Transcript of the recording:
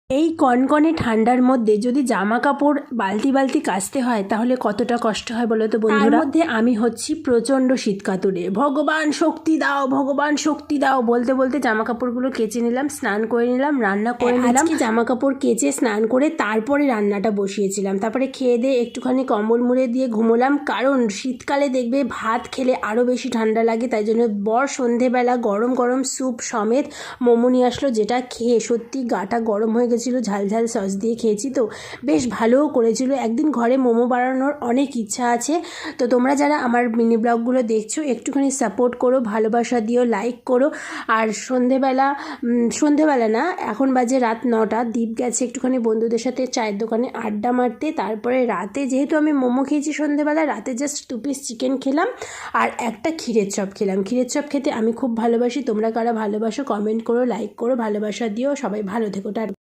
এই কনকনে ঠান্ডার মধ্যে যদি জামা কাপড় বালতি বালতি কাচতে হয় তাহলে কতটা কষ্ট হয় বলো তো বন্ধুরা। তার মধ্যে আমি হচ্ছি প্রচণ্ড শীতকাতুরে, ভগবান শক্তি দাও, ভগবান শক্তি দাও বলতে বলতে জামা কাপড়গুলো কেচে নিলাম, স্নান করে নিলাম, রান্না করে নিলাম। আজকে জামা কাপড় কেচে স্নান করে তারপরে রান্নাটা বসিয়েছিলাম। তারপরে খেয়ে দিয়ে একটুখানি কম্বল মুড়ে দিয়ে ঘুমোলাম, কারণ শীতকালে দেখবে ভাত খেলে আরও বেশি ঠান্ডা লাগে। তাই জন্য বর সন্ধেবেলা গরম গরম স্যুপ সমেত মোমো নিয়ে আসলো, যেটা খেয়ে সত্যি গাটা গরম হয়ে গেছিলো। ঝাল ঝাল সস দিয়ে খেয়েছি তো বেশ ভালোও করেছিল। একদিন ঘরে মোমো বানানোর অনেক ইচ্ছা আছে। তো তোমরা যারা আমার মিনি ব্লগগুলো দেখছো একটুখানি সাপোর্ট করো, ভালোবাসা দিও, লাইক করো। আর সন্ধেবেলা না, এখন বাজে রাত 9টা, দীপ গেছে একটুখানি বন্ধুদের সাথে চায়ের দোকানে আড্ডা মারতে। তারপরে রাতে যেহেতু আমি মোমো খেয়েছি সন্ধেবেলা, রাতে জাস্ট 2 পিস চিকেন খেলাম আর একটা ক্ষীরের চপ খেলাম। ক্ষীরের চপ খেতে আমি খুব ভালোবাসি। তোমরা কারা ভালোবাসো কমেন্ট করো, লাইক করো, ভালোবাসা দিও। সবাই ভালো থেকো।